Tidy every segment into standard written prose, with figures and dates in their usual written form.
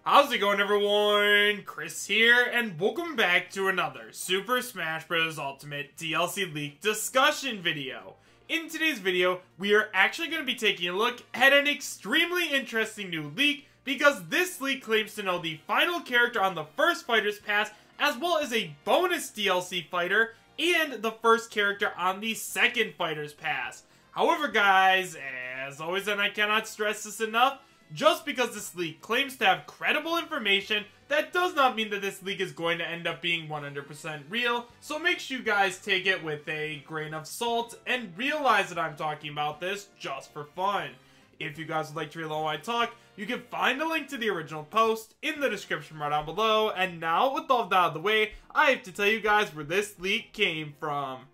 How's it going, everyone? Chris here, and welcome back to another Super Smash Bros. Ultimate DLC leak discussion video. In today's video, we are actually going to be taking a look at an extremely interesting new leak, because this leak claims to know the final character on the first Fighter's Pass, as well as a bonus DLC fighter, and the first character on the second Fighter's Pass. However, guys, as always, and I cannot stress this enough, just because this leak claims to have credible information, that does not mean that this leak is going to end up being 100% real, so make sure you guys take it with a grain of salt and realize that I'm talking about this just for fun. If you guys would like to read along while I talk, you can find a link to the original post in the description right down below, and now, with all that out of the way, I have to tell you guys where this leak came from.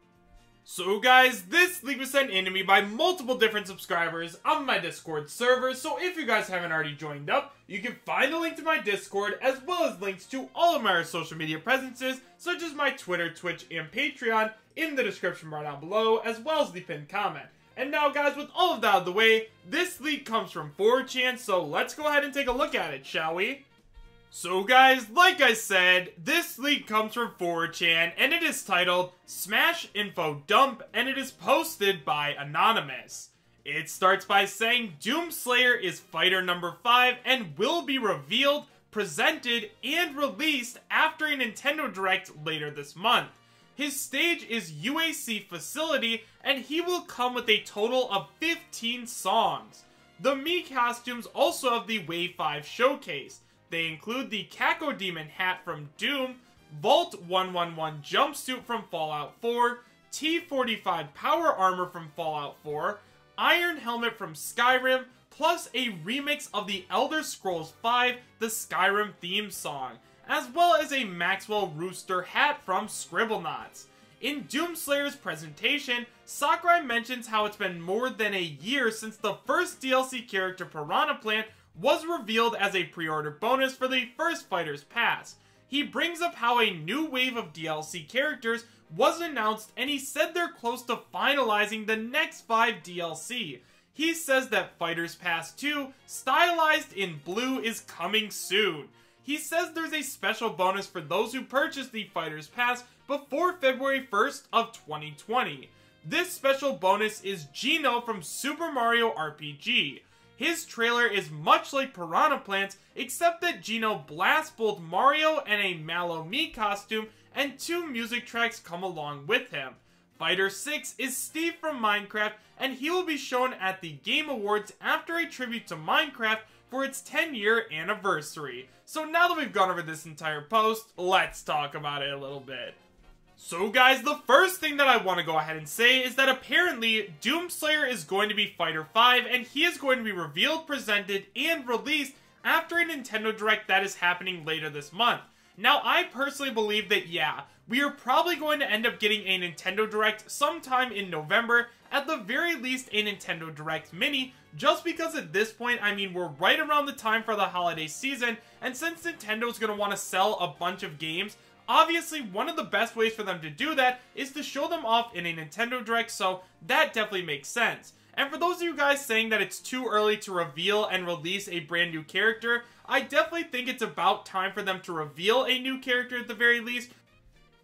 So guys, this leak was sent in to me by multiple different subscribers on my Discord server, so if you guys haven't already joined up, you can find a link to my Discord, as well as links to all of my social media presences, such as my Twitter, Twitch, and Patreon, in the description right down below, as well as the pinned comment. And now guys, with all of that out of the way, this leak comes from 4chan, so let's go ahead and take a look at it, shall we? So guys, like I said, this leak comes from 4chan, and it is titled Smash Info Dump, and it is posted by Anonymous. It starts by saying Doomslayer is fighter number 5 and will be revealed, presented, and released after a Nintendo Direct later this month. His stage is UAC Facility, and he will come with a total of 15 songs. The Mii costumes also have the Wave 5 showcase. They include the Kako Demon hat from Doom, Vault 111 jumpsuit from Fallout 4, T-45 power armor from Fallout 4, Iron helmet from Skyrim, plus a remix of the Elder Scrolls V, the Skyrim theme song, as well as a Maxwell Rooster hat from Scribblenauts. In Doomslayer's presentation, Sakurai mentions how it's been more than a year since the first DLC character Piranha Plant was revealed as a pre-order bonus for the first Fighter's Pass. He brings up how a new wave of DLC characters was announced, and he said they're close to finalizing the next 5 DLC. He says that Fighter's Pass 2, stylized in blue, is coming soon. He says there's a special bonus for those who purchase the Fighter's Pass before February 1st of 2020. This special bonus is Geno from Super Mario RPG. His trailer is much like Piranha Plant's, except that Geno blasts both Mario and a Mallow Mii costume, and 2 music tracks come along with him. Fighter 6 is Steve from Minecraft, and he will be shown at the Game Awards after a tribute to Minecraft for its 10-year anniversary. So now that we've gone over this entire post, let's talk about it a little bit. So guys, the first thing that I want to go ahead and say is that apparently Doomslayer is going to be Fighter 5, and he is going to be revealed, presented, and released after a Nintendo Direct that is happening later this month. Now, I personally believe that, yeah, we are probably going to end up getting a Nintendo Direct sometime in November, at the very least a Nintendo Direct Mini, just because at this point, I mean, we're right around the time for the holiday season, and since Nintendo's going to want to sell a bunch of games, obviously, one of the best ways for them to do that is to show them off in a Nintendo Direct, so that definitely makes sense. And for those of you guys saying that it's too early to reveal and release a brand new character, I definitely think it's about time for them to reveal a new character at the very least,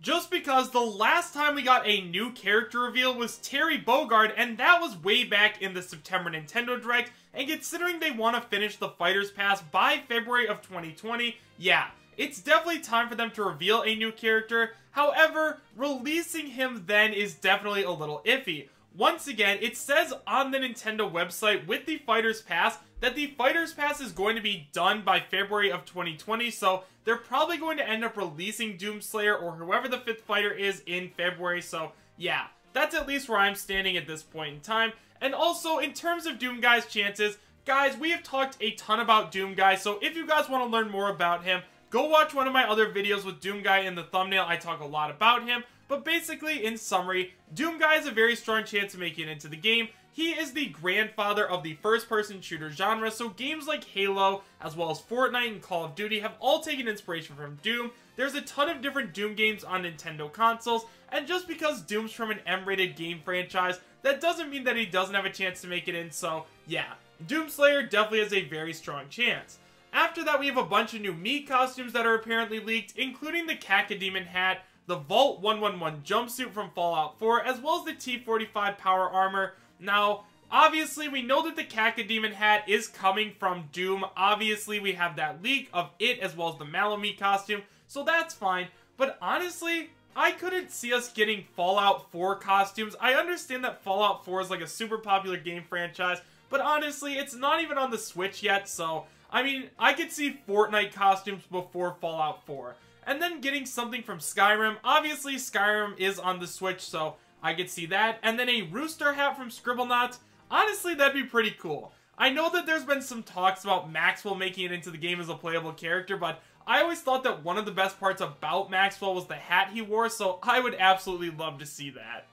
just because the last time we got a new character reveal was Terry Bogard, and that was way back in the September Nintendo Direct, and considering they want to finish the Fighter's Pass by February of 2020, yeah, it's definitely time for them to reveal a new character. However, releasing him then is definitely a little iffy. Once again, it says on the Nintendo website with the Fighter's Pass that the Fighter's Pass is going to be done by February of 2020, so they're probably going to end up releasing Doomslayer or whoever the 5th fighter is in February, so yeah, that's at least where I'm standing at this point in time. And also, in terms of Doomguy's chances, guys, we have talked a ton about Doomguy, so if you guys want to learn more about him, go watch one of my other videos with Doomguy in the thumbnail. I talk a lot about him, but basically, in summary, Doomguy has a very strong chance of making it into the game. He is the grandfather of the first-person shooter genre, so games like Halo, as well as Fortnite and Call of Duty have all taken inspiration from Doom. There's a ton of different Doom games on Nintendo consoles, and just because Doom's from an M-rated game franchise, that doesn't mean that he doesn't have a chance to make it in, so yeah, Doomslayer definitely has a very strong chance. After that, we have a bunch of new Mii costumes that are apparently leaked, including the Cacodemon hat, the Vault 111 jumpsuit from Fallout 4, as well as the T-45 power armor. Now, obviously, we know that the Cacodemon hat is coming from Doom. Obviously, we have that leak of it as well as the Malomii costume, so that's fine. But honestly, I couldn't see us getting Fallout 4 costumes. I understand that Fallout 4 is like a super popular game franchise, but honestly, it's not even on the Switch yet, so I mean, I could see Fortnite costumes before Fallout 4. And then getting something from Skyrim. Obviously, Skyrim is on the Switch, so I could see that. And then a rooster hat from Scribblenauts. Honestly, that'd be pretty cool. I know that there's been some talks about Maxwell making it into the game as a playable character, but I always thought that one of the best parts about Maxwell was the hat he wore, so I would absolutely love to see that.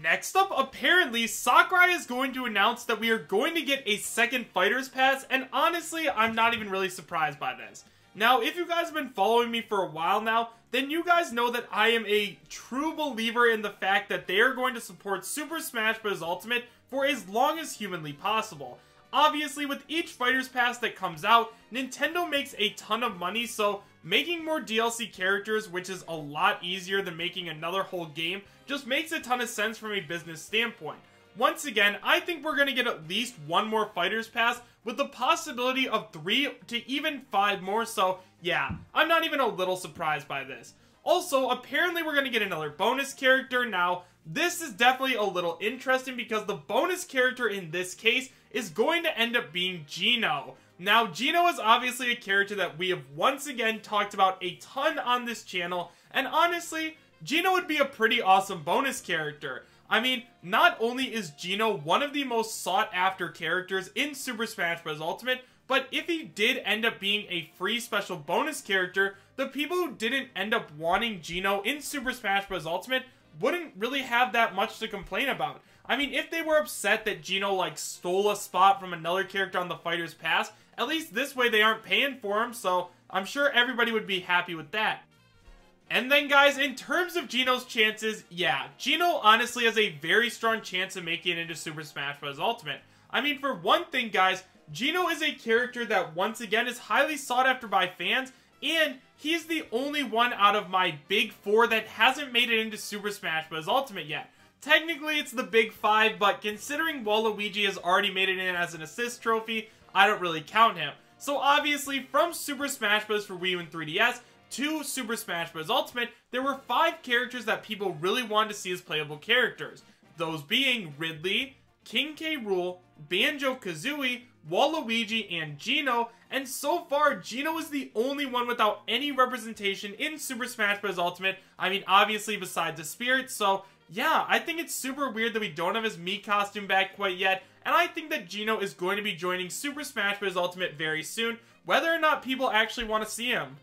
Next up, apparently, Sakurai is going to announce that we are going to get a second Fighter's Pass, and honestly, I'm not even really surprised by this. Now, if you guys have been following me for a while now, then you guys know that I am a true believer in the fact that they are going to support Super Smash Bros. Ultimate for as long as humanly possible. Obviously, with each Fighter's Pass that comes out, Nintendo makes a ton of money, so making more DLC characters, which is a lot easier than making another whole game, just makes a ton of sense from a business standpoint. Once again, I think we're going to get at least one more Fighter's Pass, with the possibility of 3 to even 5 more, so yeah, I'm not even a little surprised by this. Also, apparently we're going to get another bonus character. Now, this is definitely a little interesting because the bonus character in this case is going to end up being Geno. Now, Geno is obviously a character that we have once again talked about a ton on this channel, and honestly, Geno would be a pretty awesome bonus character. I mean, not only is Geno one of the most sought after characters in Super Smash Bros. Ultimate, but if he did end up being a free special bonus character, the people who didn't end up wanting Geno in Super Smash Bros. Ultimate wouldn't really have that much to complain about. I mean, if they were upset that Geno, like, stole a spot from another character on the Fighter's Pass, at least this way they aren't paying for him, so I'm sure everybody would be happy with that. And then, guys, in terms of Geno's chances, yeah, Geno honestly has a very strong chance of making it into Super Smash Bros. Ultimate. I mean, for one thing, guys, Geno is a character that, once again, is highly sought after by fans, and he's the only one out of my big 4 that hasn't made it into Super Smash Bros. Ultimate yet. Technically, it's the big 5, but considering Waluigi has already made it in as an assist trophy, I don't really count him. So obviously, from Super Smash Bros. For Wii U and 3DS to Super Smash Bros. Ultimate, there were 5 characters that people really wanted to see as playable characters. Those being Ridley, King K. Rool, Banjo-Kazooie, Waluigi, and Geno, and so far, Geno is the only one without any representation in Super Smash Bros. Ultimate. I mean, obviously besides the Spirit, so yeah, I think it's super weird that we don't have his Mii costume back quite yet, and I think that Geno is going to be joining Super Smash Bros. Ultimate very soon, whether or not people actually want to see him.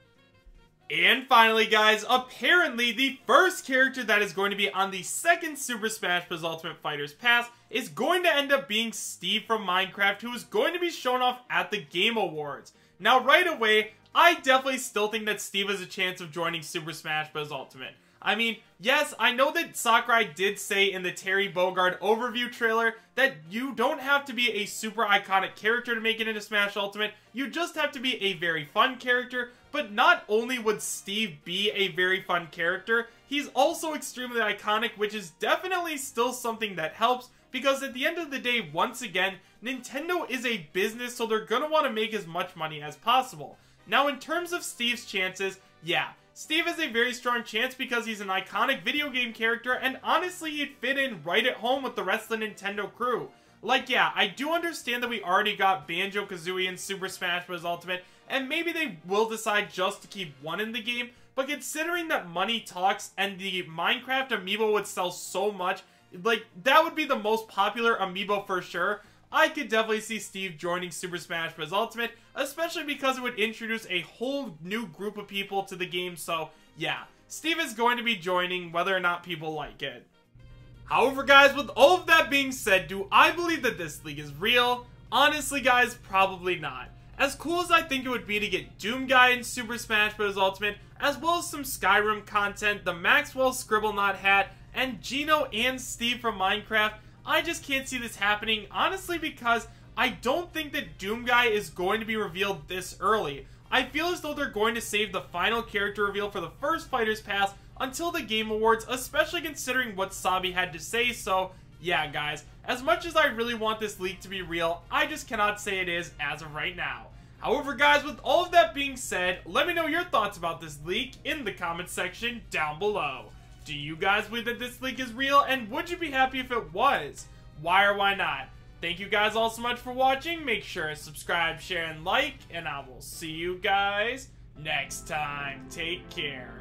And finally, guys, apparently the first character that is going to be on the second Super Smash Bros. Ultimate Fighter's Pass is going to end up being Steve from Minecraft, who is going to be shown off at the Game Awards. Now, right away, I definitely still think that Steve has a chance of joining Super Smash Bros. Ultimate. I mean, yes, I know that Sakurai did say in the Terry Bogard overview trailer that you don't have to be a super iconic character to make it into Smash Ultimate, you just have to be a very fun character, but not only would Steve be a very fun character, he's also extremely iconic, which is definitely still something that helps, because at the end of the day, once again, Nintendo is a business, so they're gonna want to make as much money as possible. Now, in terms of Steve's chances, yeah, Steve has a very strong chance because he's an iconic video game character, and honestly, he'd fit in right at home with the rest of the Nintendo crew. Like, yeah, I do understand that we already got Banjo-Kazooie in Super Smash Bros. Ultimate, and maybe they will decide just to keep one in the game, but considering that money talks and the Minecraft amiibo would sell so much, like, that would be the most popular amiibo for sure. I could definitely see Steve joining Super Smash Bros. Ultimate, especially because it would introduce a whole new group of people to the game, so yeah, Steve is going to be joining whether or not people like it. However, guys, with all of that being said, do I believe that this league is real? Honestly, guys, probably not. As cool as I think it would be to get Doom Guy in Super Smash Bros. Ultimate, as well as some Skyrim content, the Maxwell Scribblenauts hat, and Geno and Steve from Minecraft, I just can't see this happening, honestly, because I don't think that Doom Guy is going to be revealed this early. I feel as though they're going to save the final character reveal for the first Fighter's Pass until the Game Awards, especially considering what Sabi had to say. So yeah guys, as much as I really want this leak to be real, I just cannot say it is as of right now. However guys, with all of that being said, let me know your thoughts about this leak in the comment section down below. Do you guys believe that this leak is real, and would you be happy if it was? Why or why not? Thank you guys all so much for watching. Make sure to subscribe, share, and like, and I will see you guys next time. Take care.